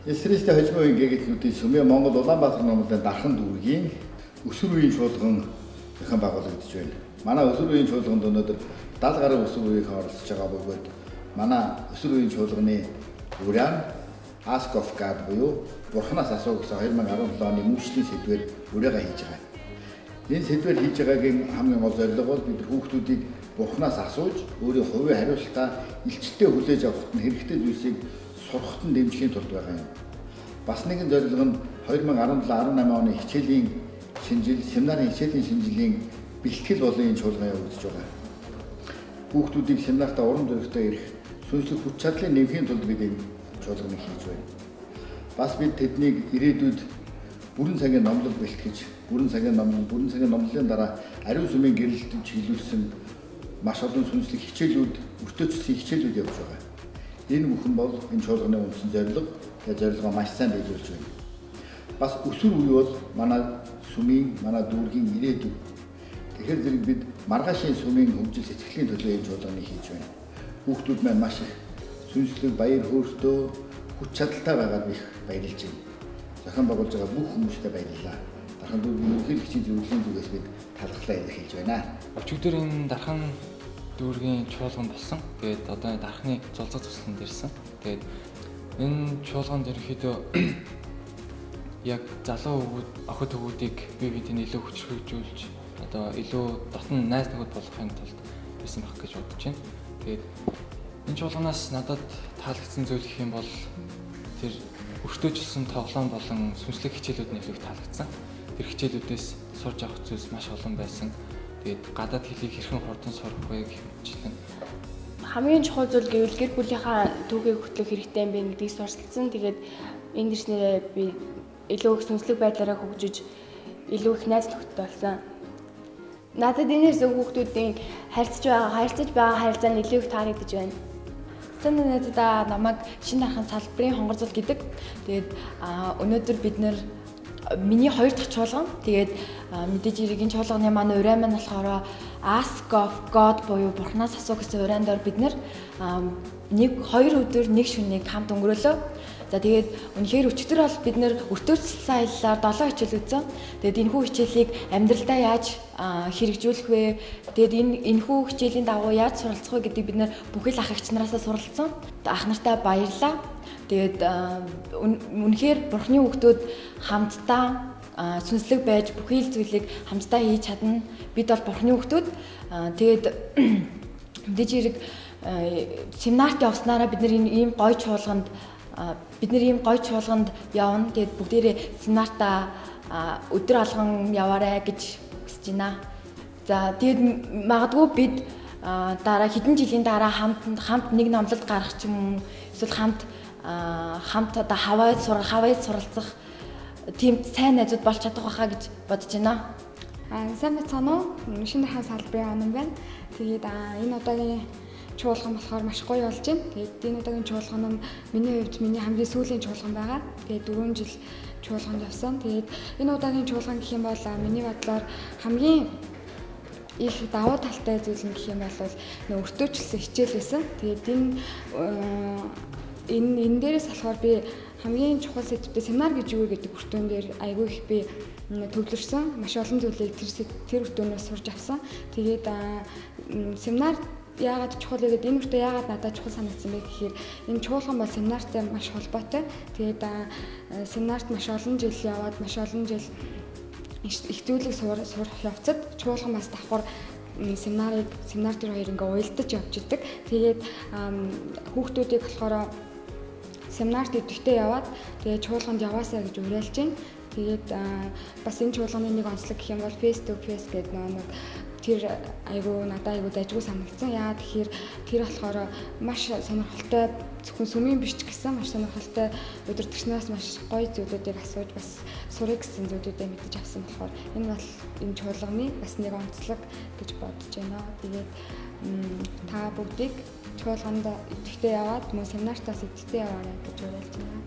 Эсрээстэй хожим үеийн гэгэтнүүдийн сүмээ Монгол Улаанбаатар номлолын дархан дүүргийн өсвөр үеийн чуулган зохион байгуулагдаж байна. Манай өсвөр үеийн чуулганд өнөөдөр 70 гаруй өсвөр үеийнхэн оролцож байгаа бөгөөд манай өсвөр үеийн чуулганы уриан Ask of God буюу Бурханаас асуу гэсэн 2017 оны мөнхлийн сэдвээр уриагаа хийж байгаа. Энэ сэдвээр хийж байгаагийн хамгийн гол зорилго бол бид хүүхдүүдийг Бурханаас асууж өөрийн хувийн хариуцлагаа илчилтэй хүлээж авахт нь хэрэгтэй зүйлсийг сурахад нь дэмжихийн тулд байгаа юм. Бас нэгэн зорилго нь 2017-18 оны хичээлийн шинжил, семинарын хичээлийн шинжилгээ бэлтгэл болон энэ чуулган явагдаж байгаа. Хүүхдүүдийг семинартаа урам зоригтой ирэх, сүнслэг хүч чадлыг нэмэхийн тулд бид энэ чуулганыг хийж байна. Бас бид тэднийг ирээдүйд бүрэн цагийн номлол бэлтгэж, бүрэн цагийн номлолын дараа ариун сүмийн гэрэлтэд чиглүүлсэн маш олон сүнслэг хичээлүүд, өртөөцсөн хичээлүүд явж байгаа. Энэ бүхэн бол энэ чуулганы үндсэн зорилго, зорилгоо маш сайн биелүүлж байна. Бас өсвөр үе бол манай сүмийн, манай дүүргийн ирээдүй. Тэгэхээр зэрэг бид маргаашийн сүмийн хөгжил сэтгэлийн төлөө энэ чуулганыг хийж байна. Хүүхдүүд маань маш их сүнслэг баяр хөөртэй, хүч чадалтай байгаад их баярлж байна. Зохион байгуулж байгаа бүх хүмүүстээ баярлалаа. Дархан дүүргийн ерөнхийлөгчийн зөвлөлийн зүгээс бид талархлаа илэрхийлж байна. Өчигдөр энэ дархан дүүргийн чуулган болсон. Тэгээд одоо дархны золцоо туслан дэрсэн. Тэгээд энэ чуулганд ерөнхийдөө яг залуу охид хөвгүүдийг бие биедээ илүү хүчрхэгжүүлж одоо илүү дотн найз нөхөд болгохын тулд ирсэн байх гэж бодож байна. Тэгээд энэ чуулганаас надад таалагдсан зүйл гэх юм бол тэр өртөөжилсөн тоглоом болон сүнслэг хичээлүүд нь илүү таалагдсан. Тэр хичээлүүдээс сурж авах зүйлс маш олон байсан. Тэгээд гадаад хэлийг хэрхэн хурдан сурах вэ гэх мэтлэн хамгийн чухал зүйл гэвэл гэр бүлийнхаа түүхийг хөтлөх хэрэгтэй юм бэ гэдгийг сурталцсан. Тэгээд энэ дэвшнэрээ би илүү их сүнслэг байдлаараа хөгжиж илүү их найз нөхөдтэй болсон. Надад энэс хүүхдүүдийн харилцаж байгаа харилцаа нь илүү их таалагдж байна. Сан надад намайг шинэ дархан салбарын хонгорцол гэдэг. Тэгээд өнөөдөр бид миний хоёр дахь чуулган. Тэгээд мэдээж иргэний чуулганы манай урай маань болохоор Ask of God буюу Бурханаас асуу гэсэн урайндор бид хоёр өдөр нэг шөнийг хамт өнгөрөөлөө. За тэгээд үнэхээр өчигдөр бол бид өртөөцсөн аяллаар 7 хичээл үзсэн. Тэгээд энэхүү хичээлийг амьдралдаа яаж хэрэгжүүлэх вэ? Тэгээд энэхүү хичээлийн дагуу яаж суралцах вэ гэдгийг бид бүхэл ах эгч нараасаа суралцсан. Ах нартай баярлалаа. Тэгээд үнэхээр Бурхны хүүхдүүд хамтдаа сүнслэг байж бүхий л зүйлийг хамтдаа хийж чадна. Бид бол Бурхны хүүхдүүд. Тэгээд мэдээж хэрэг семинарт явснараа бид ийм гоё чуулганд явна. Тэгээд бүгдээрээ семинартаа өдөр алган яваарэ гэж хүсэж байна. За тэгээд магадгүй бид дараа хэдэн жилийн дараа хамт нэг номлолт гаргах ч юм уу эсвэл хамт одоо хаваад суралцах тийм сайн найзууд болж чадах байхаа гэж бодож байна. Сайн байцгаана уу? Шинэ дархан салбарын онон байна. Тэгээд энэ удаагийн чуулган болохоор маш гоё болж байна. Тэгээд энэ удаагийн чуулган нь миний хувьд миний хамгийн сүүлийн чуулган байгаа. Тэгээд 4 жил чуулганд явсан. Тэгээд энэ удаагийн чуулган гэх юм бол миний бодлоор хамгийн их давуу талтай зүйл нь гэх юм бол өртөөчлсөн хичээл байсан. Тэгээд энэ дээрээс болохоор би хамгийн чухал сэдвтэй семинар гэж юу гэдэг хүртээн дээр айгүй их би төвлөрсөн. Маш олон зүйлийг тэр хүртээнээс сурч авсан. Тэгээд семинар яагаад чухал вэ гэдэг энэ үртэ яагаад надад чухал санагдсан бэ гэхээр энэ чуулган бол семинартай маш холбоотой. Тэгээд семинарт маш олон жил яваад маш олон жил их зүйлийг сурах явцад чуулган бас давхар семинар тэр хоёр ингээ уялдаж явж идэг. Тэгээд хүүхдүүдийг болохоор семинарт идэвхтэй яваад тэгээд чуулганд яваасаа гэж уриалж байна. Тэгээд бас энэ чуулганы нэг онцлог гэх юм бол face to face гэдэг нэг тэр надад айгүй дайггүй санагдсан. Яагаад тэгэхээр тэр болохоор маш сонирхолтой зөвхөн сүмийн биш ч гэсэн маш сонирхолтой удирдагчнаас маш гоё зүйлүүдийг асууж бас сурах гэсэн зүйлүүдээ мэдэж авсан болохоор энэ бол энэ чуулганы бас нэг онцлог гэж бодож байна. Тэгээд та бүгдийг чуулганд идэвхтэй яваад мөн семинартаас идэвхтэй яваарай гэж уриалж байна.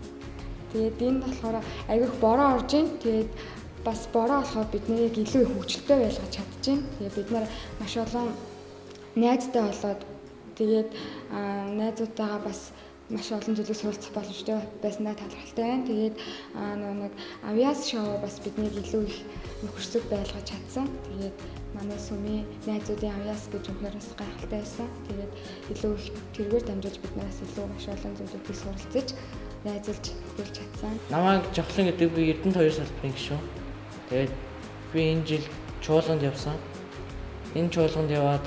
Тэгээд энд болохоор айгүйх бороо орж ийн. Тэгээд бас бороо болохоор бидний яг илүү их хөвгөлтэй байлгаж чадчихээн. Тэгээд бид нар маш олон найзтай болоод тэгээд найзуудтайгаа бас маш олон зүйлийг суралцах боломжтой байснаа талархалтай байна. Тэгээд нэг авиас шоу бас биднийг илүү их нөхөрсөг байлгаж чадсан. Тэгээд манай сүмийн найзуудын авиас гэж өнөхөр бас гайхалтай байсан. Тэгээд илүү их тэргээр дамжуулж биднээс илүү маш олон зүйлүүдийг суралцаж, найзалж хэлж чадсан. Намайг Жохлон гэдэг би Эрдэнэт 2 салбарын гишүүн. Тэгээд би энэ жил чуулганд явсан. Энэ чуулганд яваад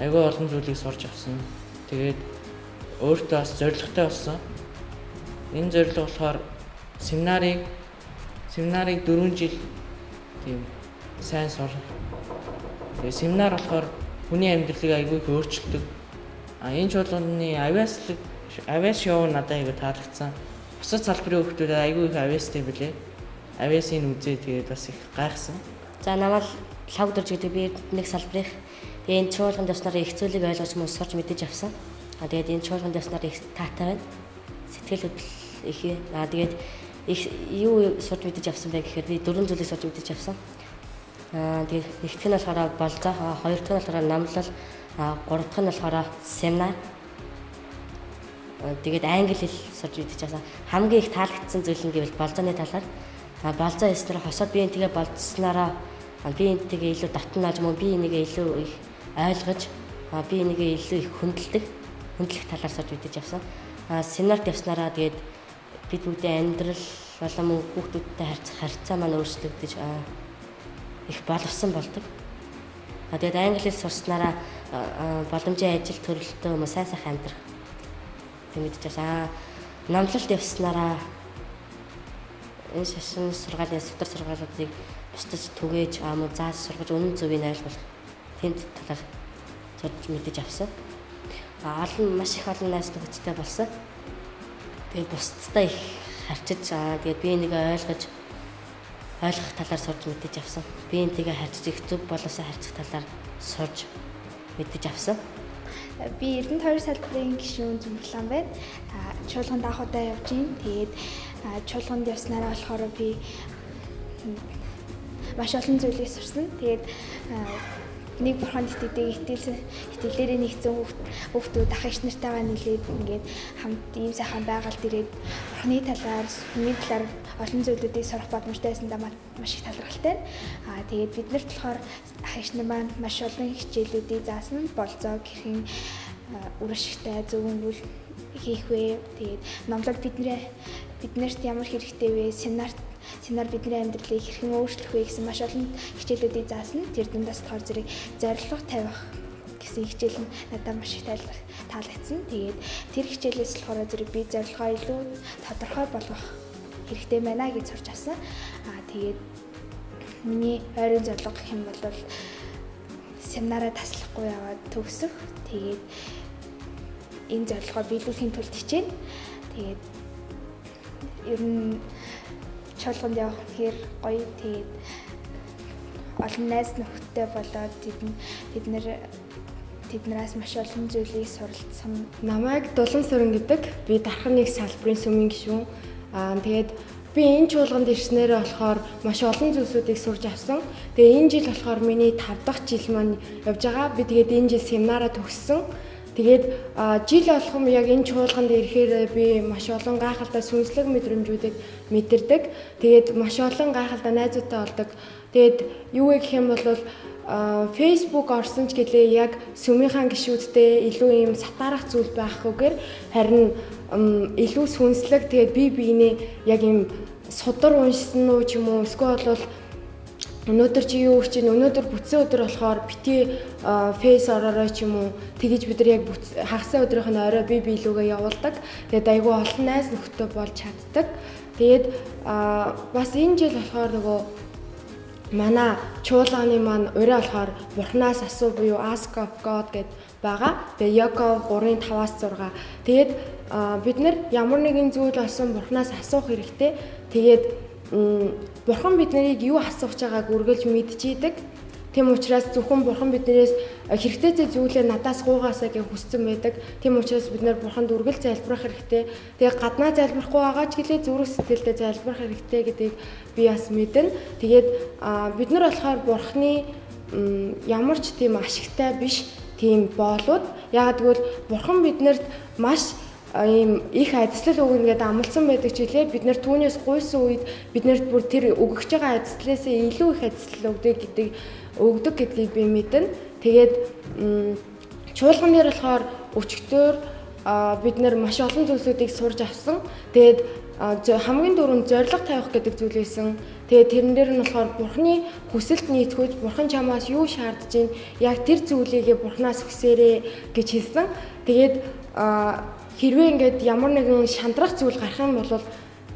айгүй олон зүйлийг сурч авсан. Тэгээд өөртөө бас зорилготой болсон. Энэ зорилго болохоор семинарыг 4 жил тийм сайн сурах. Тэгээ семинар болохоор хүний амьдралыг айгүй их өөрчилдөг. Энэ чуулганы авиас шоу надад айгүй таалагдсан. Бусад салбарын хүмүүсд айгүй их авиастай билээ. Авиасын үзээ тэгээд бас их гайхсан. За намайг Лавдорж гэдэг би нэг салбарыг энэ чуулганд явснараа их зүйлийг ойлгож мөн сурч мэдэж авсан. Тэгээд энэ чуулганд явснараа их таатай байна. Сэтгэл хөдлөл их. Тэгээд их юу сурч мэдэж авсан бэ гэхээр би 4 зүйлийг сурч мэдэж авсан. Тэгээд нэгдүгээр нь болохоор болзоо, хоёр дахь нь болохоор намлал, гурав дахь нь болохоор семинар. Тэгээд англи хэл сурч мэдэж авсан. Хамгийн их таалагдсан зүйл нь гэвэл болзооны талаар. Болзоо хийснээр хосоод би энэгээ болцснараа би энэгээ илүү татнаж мөн би энэгээ илүү их ойлгож би энэгээ илүү их хөндлөх талаар сурч мэдэж авсан. Семинарт явснараа тэгээд бид бүгдээ амьдрал болон мөн хүүхдүүдтэй харьцаа маань өөрчлөгдөж их боловсон болдог. Тэгээд англи хэл сурснараа боломжийн ажил төрөлтөө мөн сайн амьдрах мэдэж авсан. Намлалт явснараа энэ шашин сургаалын сэтэр сургаалуудыг бусдад түгээж мөн зааж сургаж үнэн зөвийг ойлгох тэнд талаар сурч мэдэж авсан. Маш их олон найз нөхөдтэй болсон. Тэгээд бусдтай их харьцаж тэгээд би энийг ойлгох талаар сурч мэдэж авсан. Би энтэйгээ харьцаж их зөв боловсон харьцах талаар сурч мэдэж авсан. Би Эрдэнэт 2 салбарын гишүүн Зумрлан байна. Чуулганд анх удаа явж байна. Тэгээд чуулганд явснараа болохоор би маш олон зүйлийг сурсан. Тэгээд нэг бурханд итгэдэг итгэлээрээ нэгцэн хүүхдүүд ах иш нартайгаа нийлээд ингээд хамт ийм сайхан байгальд ирээд бурханы талаар, хүний талаар олон зүйлүүдийг сурах боломжтой байсандаа маш их талархалтай. Тэгээд биднэрт болохоор ах иш нар маань маш олон хичээлүүдийг заасан. Болзоо гэрхийн үр ашигтай зөв өнгөл хийх вэ. Тэгээд номлол биднэрт ямар хэрэгтэй вэ? Семинар бидний амьдралыг хэрхэн өөрчлөх вэ гэсэн маш олон хичээлүүдийг заасан. Тэр дундаас болохоор зэрэг зорилго тавих гэсэн хичээл нь надад маш их таалагдсан. Тэгээд тэр хичээлээс болохоор зэрэг би зорилгоо илүү тодорхой болгох хэрэгтэй байна гэж сурч авсан. Тэгээд миний ойрын зорилго гэх юм бол семинараа таслахгүй яваад төгсөх. Тэгээд энэ зорилгоо биелүүлэхийн тулд хичээнэ. Тэгээд ер нь чуулганд явах хэр гоё. Тэгээд олон найз нөхөдтэй болоод тэднээс маш олон зүйлийг суралцсан. Намайг Дулан Сүрэн гэдэг. Би Дархан 1 салбарын сүмийн гишүүн. Тэгээд би энэ чуулганд ирснээрээ болохоор маш олон зүйлсүүдийг сурч авсан. Тэгээ энэ жил болохоор миний 5 дахь жил маань явж байгаа. Би тэгээд энэ жил семинараа төгссөн. Тэгээд жил болгон яг энэ чуулганд ирэхээр би маш олон гайхалтай сүнслэг мэдрэмжүүдийг мэдэрдэг. Тэгээд маш олон гайхалтай найзуудтай болдог. Тэгээд юу гэх юм бол Facebook орсон ч гэлээ яг сүмийнхаа гишүүдтэй илүү ийм сатаарах зүйл байхгүйгээр харин илүү сүнслэг тэгээд би биенээ яг ийм судар уншсан уу ч юм уу эсвэл бол өнөөдөр чи юу хийж чинь өнөөдөр бүтсэн өдөр болохоор бити фейс ороорой ч юм уу тэгэж бид нар яг хагасаа өдрийнх нь орой би биелүүгээ явуулдаг. Тэгээд айгүй олон найз нөхдөд болж чаддаг. Тэгээд бас энэ жил болохоор нөгөө манай чуулганы маань ураа болохоор Бурханаас асуу буюу Ask of God гэд байгаа. Тэгээ Яков 3:5-6. Тэгээд бид нар ямар нэгэн зүйл болсон Бурханаас асуух хэрэгтэй. Тэгээд Бурхан бид нарыг юу асууж байгааг үргэлж мэдчихийдэг. Тийм учраас зөвхөн Бурхан биднээс хэрэгтэй зүйлээ надаас гуугаасаа гэж хүссэн байдаг. Тийм учраас бид нар Бурханд үргэлж залбирах хэрэгтэй. Тэгээ гаднаа залбирахгүй байгаа ч гэлээ зүрх сэтгэлдээ залбирах хэрэгтэй гэдгийг би бас мэднэ. Тэгээд бид нар болохоор Бурханы ямар ч тийм ашигтай биш тийм боолууд. Яг тэгвэл Бурхан биднэрт маш ийм их айдслал өгнө гэдээ амласан байдаг ч хэлээ бид нар түүнээс гуйсан үед биднэрт бүр тэр өгөгч байгаа айдслаасээ илүү их айдслал өгдөг гэдгийг би мэднэ. Тэгээд чуулганаар болохоор өчигдөр бид нар маш олон зүйлсүүдийг сурж авсан. Тэгээд хамгийн дөрөнд зориг тавих гэдэг зүйл байсан. Тэгээд тэрэн дээр нь болохоор Бурхны хүсэлт нийцгүүж Бурхан чамаас юу шаардж байна? Яг тэр зүйлийгээ Бурханаас хүсээрэй гэж хэлсэн. Тэгээд хэрвээ ингээд ямар нэгэн шантрах зүйл гарах юм бол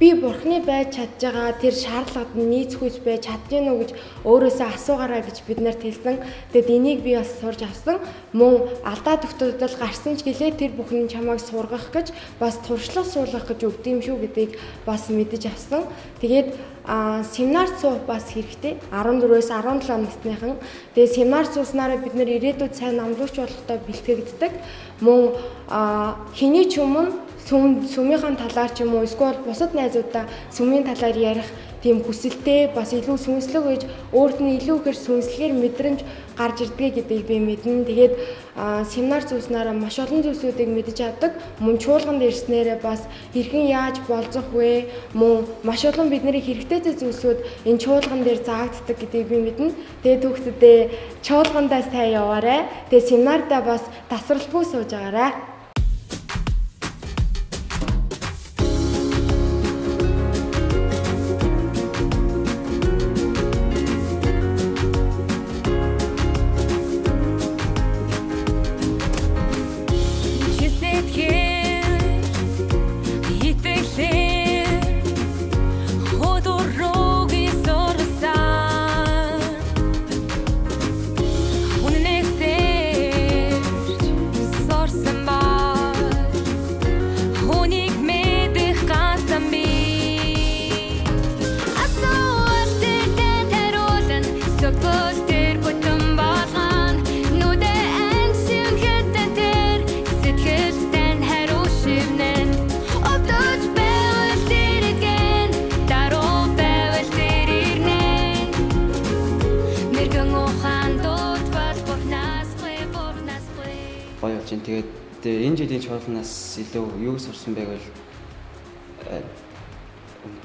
би Бурхны байж чадж байгаа тэр шаардлагад нийцгүйж байж чадж гэнэ үү гэж өөрөөсөө асуугаарай гэж бид нарт хэлсэн. Тэгэд энийг би бас сурж авсан. Мөн алдаа тогтолдол гарсан ч гэлээ тэр бүхэн чамайг сургах гэж бас туршлага суулгах гэж өгд юм шүү гэдгийг бас мэдэж авсан. Тэгээд семинар суух бас хэрэгтэй. 14-өөс 17 насныхан. Тэгээд семинар сууснараа бид нэр ирээдүйд сайн намлууч болохтой бэлтгэгддэг. Мөн хэний ч өмнө сүмийн талаар ч юм уу эсвэл бусад найзуудаа сүмийн талаар ярих тийм хүсэлтэй бас илүү сүнслэг гэж өөрт нь илүү ихээр сүнслэгээр мэдрэмж гарч ирдэг гэдгийг би мэднэ. Тэгээд семинар зүүснараа маш олон зүйлсүүдийг мэдэж авдаг. Мөн чуулганд ирснээрээ бас хэрхэн яаж болцох вэ? Мөн маш олон бидний хэрэгтэй зүйлсүүд энэ чуулган дээр заагддаг гэдгийг би мэднэ. Тэгээд түүхтэдээ чуулгандаа сайн яваарай. Тэгээд семинардаа бас тасралтгүй сууж агаарай. Тэгээд энэ жилийн чуулганаас илүү юу сурсан байг бол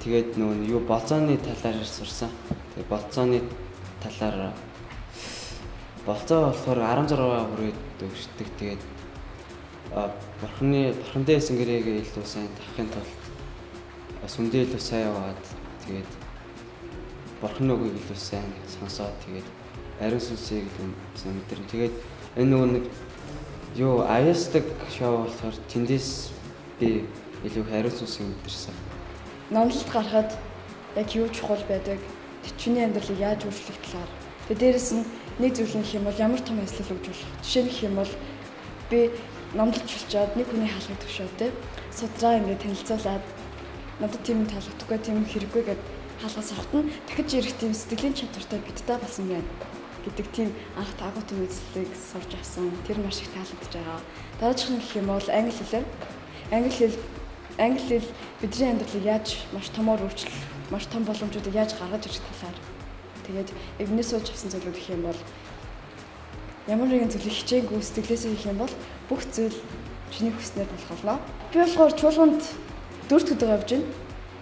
тэгээд нөгөө юу болцооны талаар сурсан. Тэгээд болцооны талаар болцоо болохоор 16 хүрээд өгшдөг. Тэгээд Бурхан дээсэн гэрээгээ илүү сайн тавихын тулд сүмдээ илүү сайн яваад тэгээд Бурханы үгийг илүү сайн сонсоод тэгээд ариун сүнсийг илүү сайн мэдэрнэ. Тэгээд энэ нөгөө нэг юу аястаг шоу болохоор тэндээс би илүү хариу сүнсийг мэдэрсэн. Номлолт гарахад яг юу чухал байдаг? Чиний амьдралыг яаж өөрчлөх талаар. Тэгээд дээрэс нь нэг зүйл нь юм бол ямар том ажил өгж болох. Жишээ нь юм бол би номлолт болчоод нэг хүний хаалгыг төвшөөд те судраа ингээд танилцуулаад надад тийм таалагдахгүй тийм хэрэггүй гэд хаалгаас автна. Дахиж ирэх тийм сэтгэлийн чадвартай бидтэй болсон байна гэдэг тийм анх таагуутын үзлийг сурч авсан. Тэр маш их таалагдж байгаа. Дараачих нь гэх юм бол англи хэл. Англи хэл бидний амьдралыг яаж маш томоор өөрчлөх, маш том боломжуудыг яаж гаргаж ирэх талаар. Тэгээд эвнээс сууж авсан зүйлүүд гэх юм бол ямар нэгэн зүйлийг хичээнгүй сэтгэлээсээ хийх юм бол бүх зүйл чиний хүснээр болох болно. Би болохоор чуулганд 4 өдөр явж байна.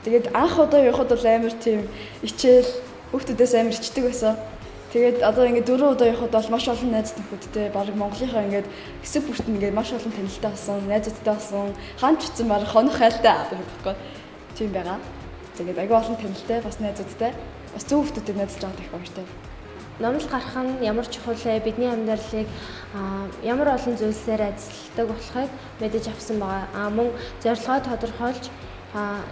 Тэгээд анх удаа явахад бол амар тийм ичээл хүүхдүүдээс амар ичдэг байсан. Тэгээд одоо ингээд 4 удаа явахад бол маш олон найз нөхөдтэй баг Монголынхаа ингээд хэсэг бүрт ингээд маш олон танилтай болсон, найзуудтай болсон, хаанч утсан баг хонох хайлтай байхгүй. Тийм байгаа. Тэгээд аягүй олон танилтай бас найзуудтай бас зөв хүүхдүүдэд найзалж байгаа их баяртай. Номлол гарах нь ямар чухал вэ? Бидний амьдралыг ямар олон зүйлсээр ажилладаг болохыг мэдэж авсан байгаа. Мөн зорилгоо тодорхойлж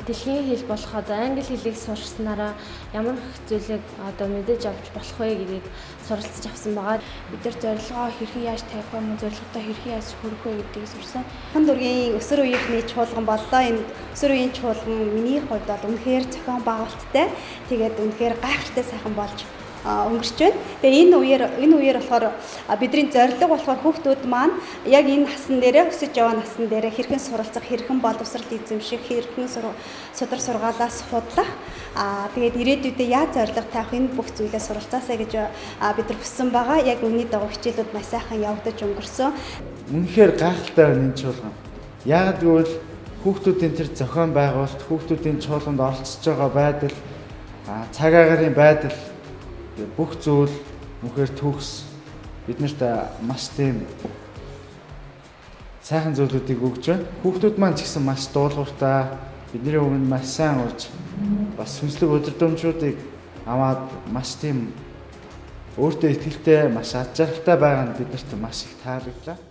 дэлхийн хэл болох одоо англи хэлийг сурснараа ямар их зүйлийг одоо мэдэж авч болох вэ гэдгийг суралцж авсан байгаа. Бид нар зорилгоо хэрхэн яаж тавих вэ, мөн зорилготой хэрхэн яаж хүрэх вэ гэдгийг сурсан. Хан дургийн өсвөр үеийнхний чуулган боллоо. Энэ өсвөр үеийн чуулган миний хувьд бол үнэхээр зохион байгуулалттай. Тэгээд үнэхээр гайхалтай сайхан болж өнгөрч байна. Тэгээ энэ үеэр болохоор бидний зорилго болохоор хүүхдүүд маань яг энэ насн дээрээ өсөж яваа насн дээрээ хэрхэн суралцах, хэрхэн боловсрал эзэмших, хэрхэн судар сургаалаас худлах. Тэгээд ирээдүйдээ яаж зорилго тавих энэ бүх зүйлээ суралцаасаа гэж бид нар хүссэн байгаа. Яг үүний дагуу хичээлүүд маш сайхан явагдаж өнгөрсөн. Үнэхээр гайхалтай байна энэ чуулган. Яг гэвэл хүүхдүүдийн тэр зохион байгуулалт, хүүхдүүдийн чуулганд оролцож байгаа байдал, цаг агарын байдал, бүх зүйл мөнхээр төгс биднэрт маш тийм сайхан зүйлүүдийг өгч байна. Хүүхдүүд маань ч гэсэн маш дуулууртай, бидний өмнө маш сайн урьж бас сүнслэг өдөрдөмжүүдийг аваад маш тийм өөртөө итгэлтэй, маш аж жаргалтай байгаа нь биднэрт маш их таалагдлаа.